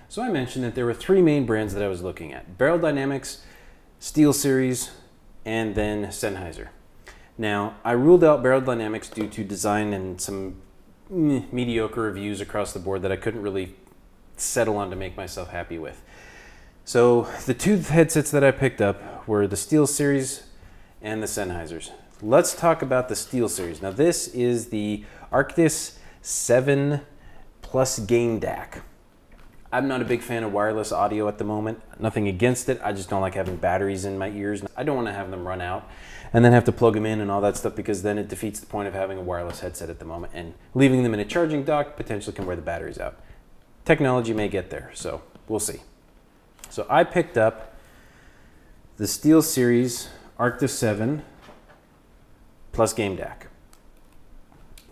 So I mentioned that there were three main brands that I was looking at: Barrel Dynamics, SteelSeries, and then Sennheiser. Now, I ruled out Barrel Dynamics due to design and some mediocre reviews across the board that I couldn't really settle on to make myself happy with. So the two headsets that I picked up were the SteelSeries and the Sennheisers. Let's talk about the SteelSeries. Now this is the Arctis 7 Plus GameDAC. I'm not a big fan of wireless audio at the moment. Nothing against it. I just don't like having batteries in my ears. I don't want to have them run out and then have to plug them in and all that stuff, because then it defeats the point of having a wireless headset at the moment, and leaving them in a charging dock potentially can wear the batteries out. Technology may get there, so we'll see. So I picked up the SteelSeries Arctis 7 Plus GameDAC.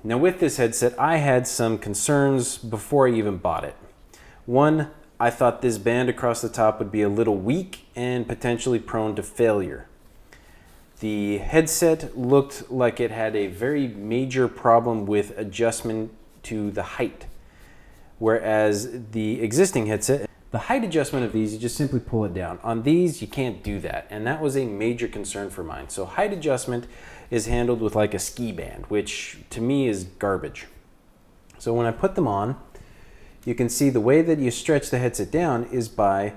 Now with this headset, I had some concerns before I even bought it. One, I thought this band across the top would be a little weak and potentially prone to failure. The headset looked like it had a very major problem with adjustment to the height. Whereas the existing headset, the height adjustment of these, you just simply pull it down. On these, you can't do that. And that was a major concern for mine. So height adjustment is handled with like a ski band, which to me is garbage. So when I put them on, you can see the way that you stretch the headset down is by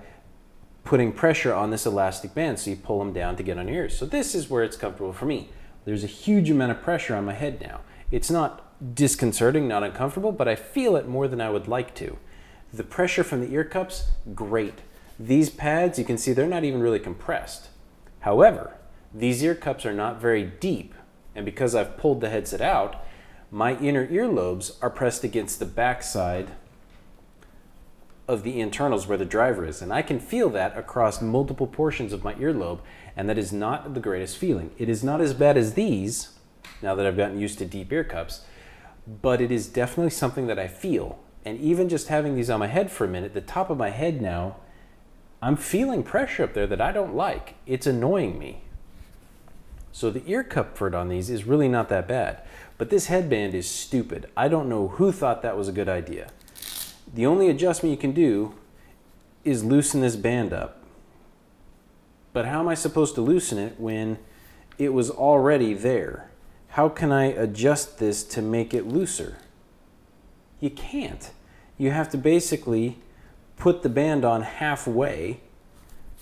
putting pressure on this elastic band. So you pull them down to get on your ears. So this is where it's comfortable for me. There's a huge amount of pressure on my head now. It's not disconcerting, not uncomfortable, but I feel it more than I would like to. The pressure from the ear cups, great. These pads, you can see they're not even really compressed. However, these ear cups are not very deep, and because I've pulled the headset out, my inner earlobes are pressed against the backside of the internals where the driver is, and I can feel that across multiple portions of my earlobe, and that is not the greatest feeling. It is not as bad as these, now that I've gotten used to deep ear cups, but it is definitely something that I feel. And even just having these on my head for a minute, the top of my head now, I'm feeling pressure up there that I don't like. It's annoying me. So the ear comfort on these is really not that bad, but this headband is stupid. I don't know who thought that was a good idea. The only adjustment you can do is loosen this band up. But how am I supposed to loosen it when it was already there? How can I adjust this to make it looser? You can't. You have to basically put the band on halfway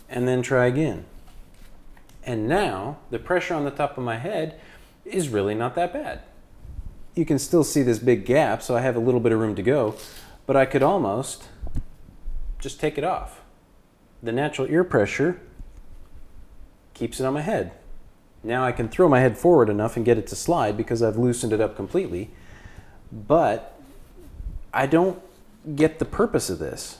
and then try again. And now the pressure on the top of my head is really not that bad. You can still see this big gap, so I have a little bit of room to go, but I could almost just take it off. The natural ear pressure keeps it on my head. Now I can throw my head forward enough and get it to slide because I've loosened it up completely, but I don't get the purpose of this.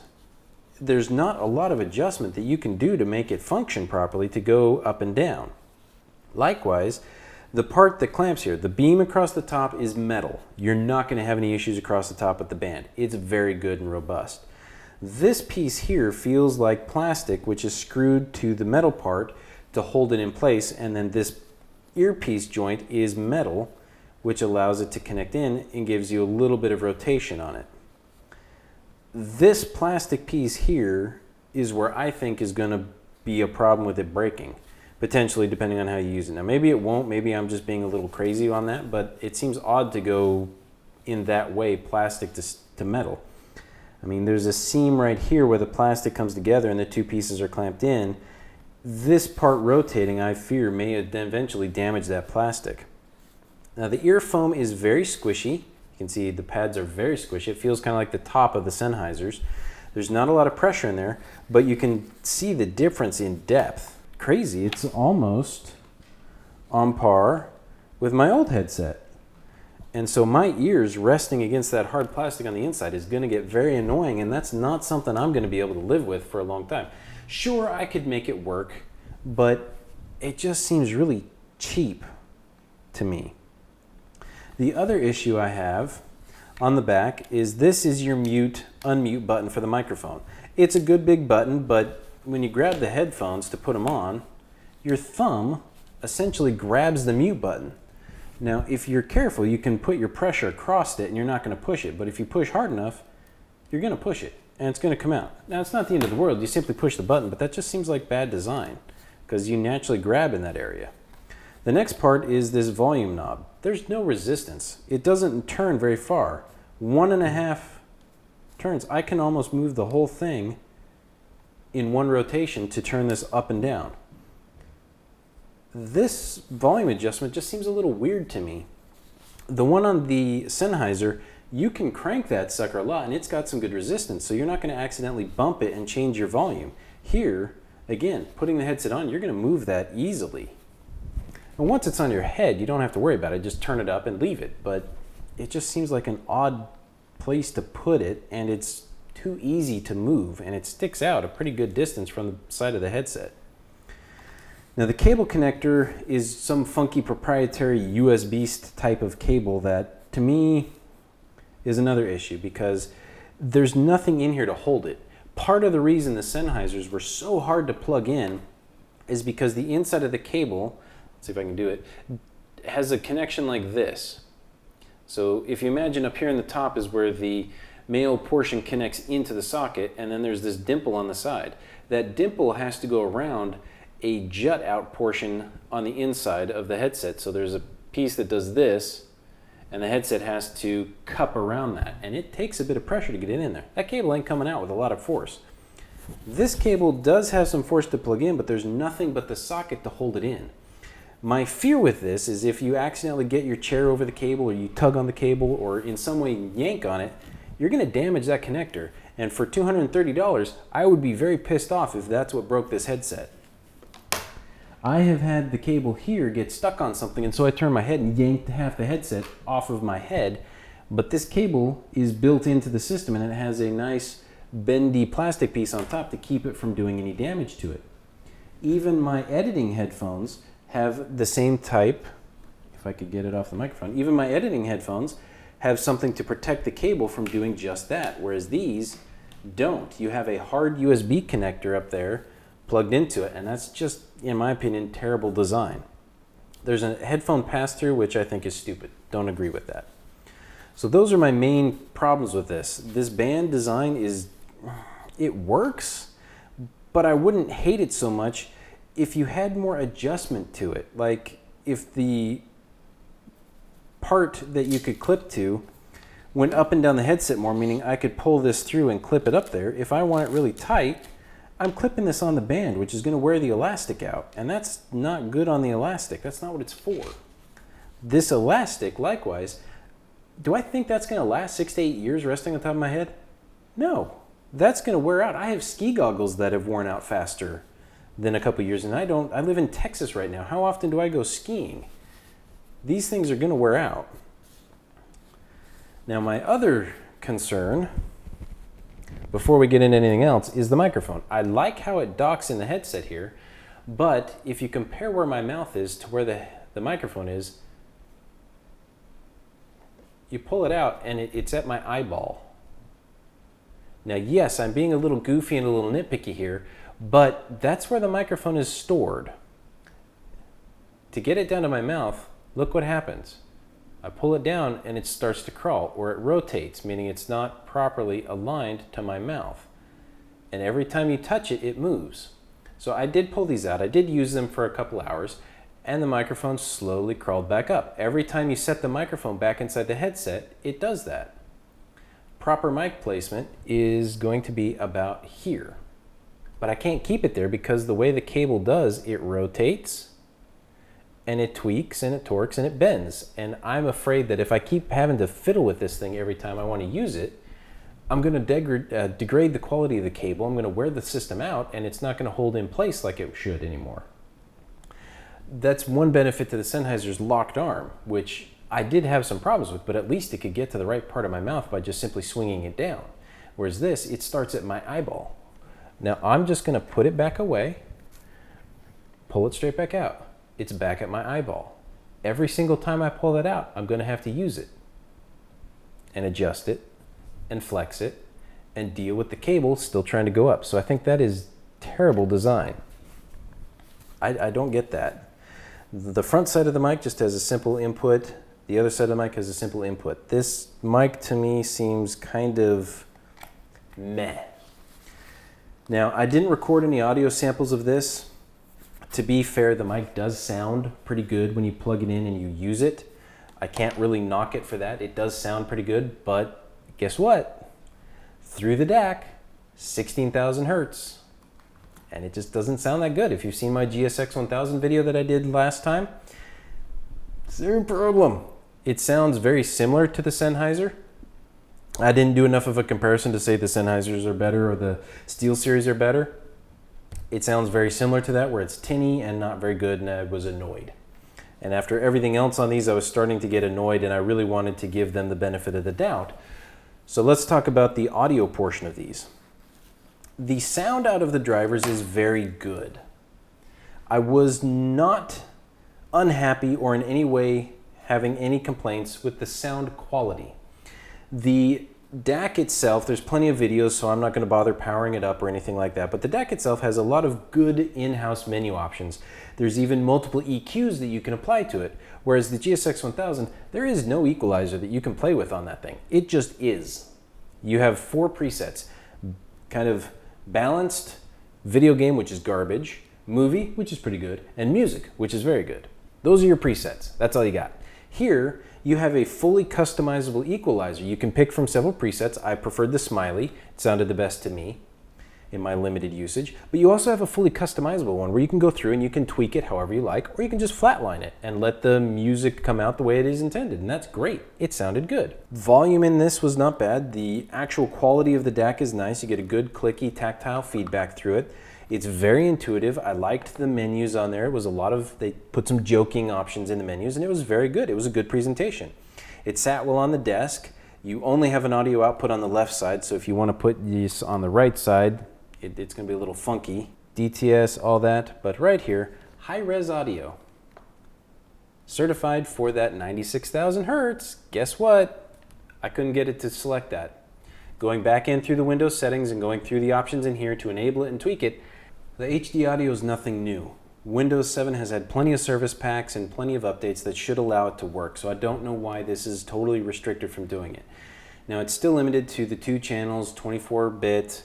There's not a lot of adjustment that you can do to make it function properly to go up and down. Likewise, the part that clamps here, the beam across the top is metal. You're not going to have any issues across the top with the band. It's very good and robust. This piece here feels like plastic, which is screwed to the metal part to hold it in place, and then this earpiece joint is metal, which allows it to connect in and gives you a little bit of rotation on it. This plastic piece here is where I think is going to be a problem with it breaking, potentially, depending on how you use it. Now maybe it won't, maybe I'm just being a little crazy on that, but it seems odd to go in that way, plastic to metal. I mean, there's a seam right here where the plastic comes together and the two pieces are clamped in. This part rotating, I fear, may eventually damage that plastic. Now the ear foam is very squishy. You can see the pads are very squishy. It feels kind of like the top of the Sennheisers. There's not a lot of pressure in there, but you can see the difference in depth. Crazy, it's almost on par with my old headset. And so my ears resting against that hard plastic on the inside is going to get very annoying, and that's not something I'm going to be able to live with for a long time. Sure, I could make it work, but it just seems really cheap to me. The other issue I have on the back is this is your mute, unmute button for the microphone. It's a good big button, but when you grab the headphones to put them on, your thumb essentially grabs the mute button. Now, if you're careful, you can put your pressure across it and you're not going to push it, but if you push hard enough, you're going to push it. and it's going to come out. Now, it's not the end of the world. You simply push the button, but that just seems like bad design because you naturally grab in that area. The next part is this volume knob. There's no resistance. It doesn't turn very far. 1.5 turns. I can almost move the whole thing in one rotation to turn this up and down. This volume adjustment just seems a little weird to me. The one on the Sennheiser, you can crank that sucker a lot and it's got some good resistance, so you're not going to accidentally bump it and change your volume. Here, again, putting the headset on, you're going to move that easily. And once it's on your head, you don't have to worry about it. Just turn it up and leave it. But it just seems like an odd place to put it, and it's too easy to move, and it sticks out a pretty good distance from the side of the headset. Now, the cable connector is some funky proprietary USB type of cable that, to me, is another issue because there's nothing in here to hold it. Part of the reason the Sennheisers were so hard to plug in is because the inside of the cable, let's see if I can do it, has a connection like this. So if you imagine up here in the top is where the male portion connects into the socket, and then there's this dimple on the side. That dimple has to go around a jut out portion on the inside of the headset. So there's a piece that does this, and the headset has to cup around that, and it takes a bit of pressure to get it in there. That cable ain't coming out with a lot of force. This cable does have some force to plug in, but there's nothing but the socket to hold it in. My fear with this is if you accidentally get your chair over the cable, or you tug on the cable, or in some way yank on it, you're going to damage that connector. And for $230, I would be very pissed off if that's what broke this headset. I have had the cable here get stuck on something, and so I turned my head and yanked half the headset off of my head. But this cable is built into the system, and it has a nice bendy plastic piece on top to keep it from doing any damage to it. Even my editing headphones have the same type, if I could get it off the microphone, even my editing headphones have something to protect the cable from doing just that, whereas these don't. You have a hard USB connector up there plugged into it, and that's just, in my opinion, terrible design. There's a headphone pass-through, which I think is stupid. Don't agree with that. So those are my main problems with this. This band design it works, but I wouldn't hate it so much if you had more adjustment to it. Like if the part that you could clip to went up and down the headset more, meaning I could pull this through and clip it up there. If I want it really tight, I'm clipping this on the band, which is going to wear the elastic out, and that's not good on the elastic. That's not what it's for. This elastic, likewise, do I think that's going to last 6 to 8 years resting on top of my head? No, that's going to wear out. I have ski goggles that have worn out faster than a couple years, and I live in Texas right now. How often do I go skiing? These things are going to wear out. Now, my other concern, before we get into anything else, is the microphone. I like how it docks in the headset here, but if you compare where my mouth is to where the microphone is, you pull it out and it's at my eyeball. Now, yes, I'm being a little goofy and a little nitpicky here, but that's where the microphone is stored. To get it down to my mouth, look what happens. I pull it down and it starts to crawl, or it rotates, meaning it's not properly aligned to my mouth. And every time you touch it, it moves. So I did pull these out. I did use them for a couple hours, and the microphone slowly crawled back up. Every time you set the microphone back inside the headset, it does that. Proper mic placement is going to be about here. But I can't keep it there because the way the cable does, it rotates, and it tweaks, and it torques, and it bends. And I'm afraid that if I keep having to fiddle with this thing every time I want to use it, I'm going to degrade the quality of the cable. I'm going to wear the system out, and it's not going to hold in place like it should anymore. That's one benefit to the Sennheiser's locked arm, which I did have some problems with, but at least it could get to the right part of my mouth by just simply swinging it down. Whereas this, it starts at my eyeball. Now I'm just going to put it back away, pull it straight back out. It's back at my eyeball. Every single time I pull that out, I'm going to have to use it and adjust it and flex it and deal with the cable still trying to go up. So I think that is terrible design. I don't get that. The front side of the mic just has a simple input. The other side of the mic has a simple input. This mic to me seems kind of meh. Now, I didn't record any audio samples of this. To be fair, the mic does sound pretty good when you plug it in and you use it. I can't really knock it for that. It does sound pretty good, but guess what? Through the DAC, 16,000 hertz. And it just doesn't sound that good. If you've seen my GSX 1000 video that I did last time, same problem. It sounds very similar to the Sennheiser. I didn't do enough of a comparison to say the Sennheisers are better or the SteelSeries are better. It sounds very similar to that, where it's tinny and not very good, and I was annoyed. And after everything else on these, I was starting to get annoyed, and I really wanted to give them the benefit of the doubt. So let's talk about the audio portion of these. The sound out of the drivers is very good. I was not unhappy or in any way having any complaints with the sound quality. The DAC itself, there's plenty of videos, so I'm not going to bother powering it up or anything like that, but the DAC itself has a lot of good in-house menu options. There's even multiple EQs that you can apply to it, whereas the GSX 1000, there is no equalizer that you can play with on that thing. It just is. You have 4 presets, kind of balanced, video game, which is garbage, movie, which is pretty good, and music, which is very good. Those are your presets. That's all you got. Here, you have a fully customizable equalizer. You can pick from several presets. I preferred the smiley. It sounded the best to me in my limited usage. But you also have a fully customizable one where you can go through and you can tweak it however you like, or you can just flatline it and let the music come out the way it is intended. And that's great. It sounded good. Volume in this was not bad. The actual quality of the DAC is nice. You get a good clicky tactile feedback through it. It's very intuitive. I liked the menus on there. It was a lot of, they put some joking options in the menus, and it was very good. It was a good presentation. It sat well on the desk. You only have an audio output on the left side, so if you want to put this on the right side, it's going to be a little funky. DTS, all that, but right here, high-res audio. Certified for that 96,000 hertz. Guess what? I couldn't get it to select that. Going back in through the Windows settings and going through the options in here to enable it and tweak it, the HD audio is nothing new. Windows 7 has had plenty of service packs and plenty of updates that should allow it to work, so I don't know why this is totally restricted from doing it. Now, it's still limited to the 2 channels, 24-bit,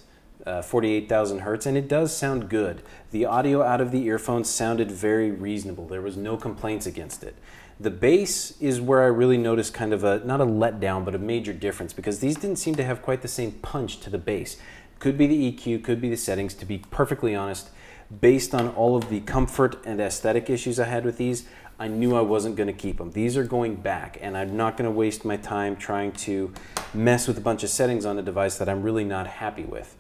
48,000 hertz, and it does sound good. The audio out of the earphones sounded very reasonable. There was no complaints against it. The bass is where I really noticed kind of a, not a letdown, but a major difference, because these didn't seem to have quite the same punch to the bass. Could be the EQ, could be the settings, to be perfectly honest. Based on all of the comfort and aesthetic issues I had with these, I knew I wasn't going to keep them. These are going back, and I'm not going to waste my time trying to mess with a bunch of settings on a device that I'm really not happy with.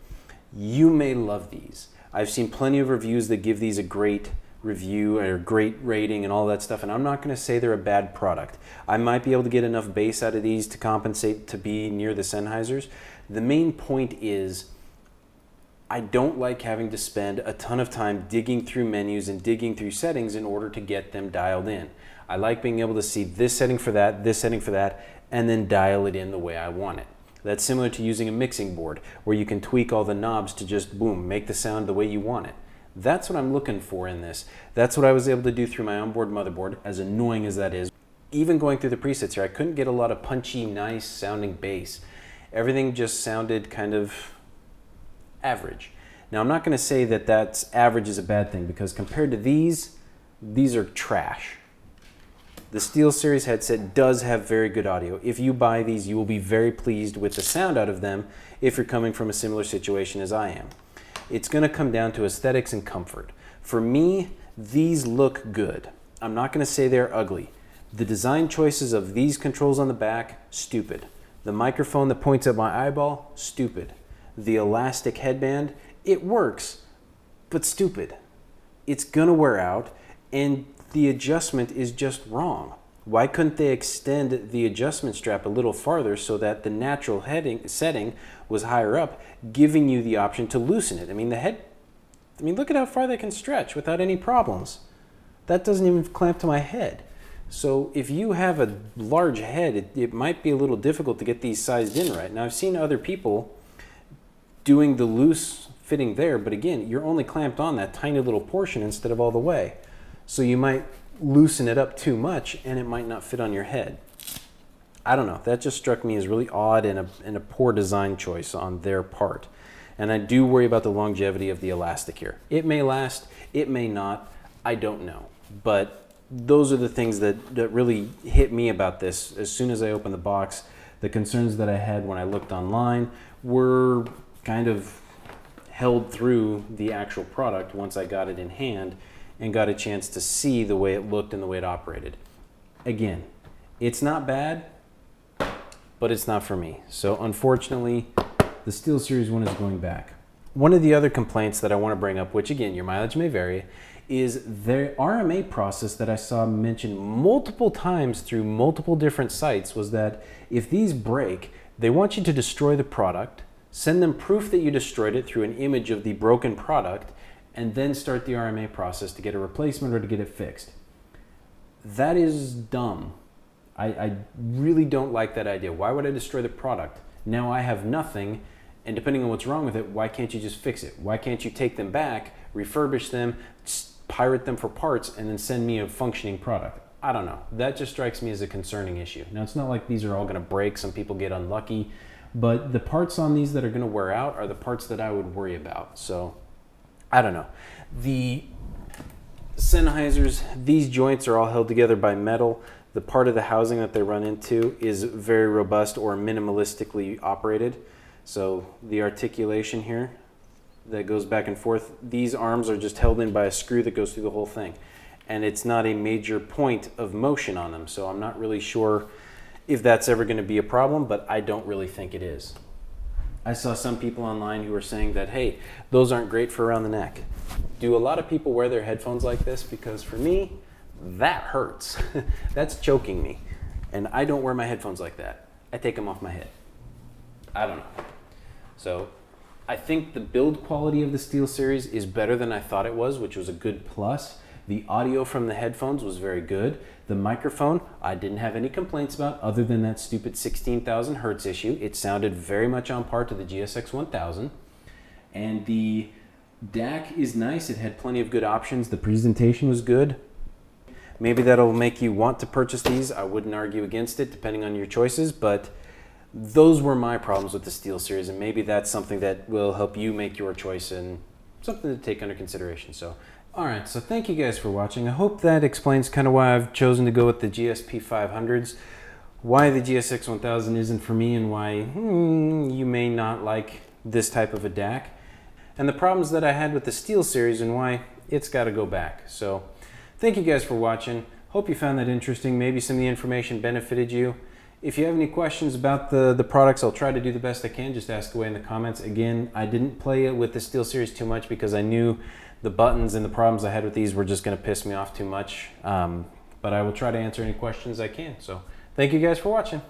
You may love these. I've seen plenty of reviews that give these a great review or great rating and all that stuff, and I'm not going to say they're a bad product. I might be able to get enough bass out of these to compensate to be near the Sennheisers. The main point is, I don't like having to spend a ton of time digging through menus and digging through settings in order to get them dialed in. I like being able to see this setting for that, and then dial it in the way I want it. That's similar to using a mixing board, where you can tweak all the knobs to just, boom, make the sound the way you want it. That's what I'm looking for in this. That's what I was able to do through my onboard motherboard, as annoying as that is. Even going through the presets here, I couldn't get a lot of punchy, nice sounding bass. Everything just sounded kind of average. Now, I'm not going to say that that's average is a bad thing, because compared to these are trash. The SteelSeries headset does have very good audio. If you buy these, you will be very pleased with the sound out of them if you're coming from a similar situation as I am. It's going to come down to aesthetics and comfort. For me, these look good. I'm not going to say they're ugly. The design choices of these controls on the back, stupid. The microphone that points at my eyeball, stupid. The elastic headband, it works, but stupid. It's gonna wear out, and the adjustment is just wrong. Why couldn't they extend the adjustment strap a little farther so that the natural setting was higher up, giving you the option to loosen it? I mean, look at how far they can stretch without any problems. That doesn't even clamp to my head. So if you have a large head, it might be a little difficult to get these sized in right. Now, I've seen other people doing the loose fitting there, but again, you're only clamped on that tiny little portion instead of all the way. So you might loosen it up too much and it might not fit on your head. I don't know, that just struck me as really odd and a poor design choice on their part. And I do worry about the longevity of the elastic here. It may last, it may not, I don't know. But those are the things that really hit me about this. As soon as I opened the box, the concerns that I had when I looked online were kind of held through the actual product once I got it in hand and got a chance to see the way it looked and the way it operated. Again, it's not bad, but it's not for me. So unfortunately, the SteelSeries one is going back. One of the other complaints that I want to bring up, which again, your mileage may vary, is the RMA process that I saw mentioned multiple times through multiple different sites was that if these break, they want you to destroy the product, send them proof that you destroyed it through an image of the broken product, and then start the RMA process to get a replacement or to get it fixed. That is dumb. I really don't like that idea. Why would I destroy the product? Now I have nothing, and depending on what's wrong with it, why can't you just fix it? Why can't you take them back, refurbish them, pirate them for parts, and then send me a functioning product? I don't know. That just strikes me as a concerning issue. Now, it's not like these are all going to break. Some people get unlucky, but the parts on these that are going to wear out are the parts that I would worry about. So, I don't know. The Sennheisers, these joints are all held together by metal. The part of the housing that they run into is very robust or minimalistically operated. So the articulation here that goes back and forth, these arms are just held in by a screw that goes through the whole thing. And it's not a major point of motion on them. So I'm not really sure if that's ever going to be a problem, but I don't really think it is. I saw some people online who were saying that, hey, those aren't great for around the neck. Do a lot of people wear their headphones like this? Because for me, that hurts. That's choking me. And I don't wear my headphones like that. I take them off my head. I don't know. So I think the build quality of the SteelSeries is better than I thought it was, which was a good plus. The audio from the headphones was very good. The microphone, I didn't have any complaints about other than that stupid 16,000 hertz issue. It sounded very much on par to the GSX 1000. And the DAC is nice. It had plenty of good options. The presentation was good. Maybe that'll make you want to purchase these. I wouldn't argue against it depending on your choices, but those were my problems with the SteelSeries, and maybe that's something that will help you make your choice and something to take under consideration. So, all right, so thank you guys for watching. I hope that explains kind of why I've chosen to go with the GSP 500s, why the GSX 1000 isn't for me, and why you may not like this type of a DAC, and the problems that I had with the SteelSeries and why it's got to go back. So thank you guys for watching. Hope you found that interesting. Maybe some of the information benefited you. If you have any questions about the products, I'll try to do the best I can. Just ask away in the comments. Again, I didn't play it with the SteelSeries too much because I knew the buttons and the problems I had with these were just going to piss me off too much. But I will try to answer any questions I can. So thank you guys for watching.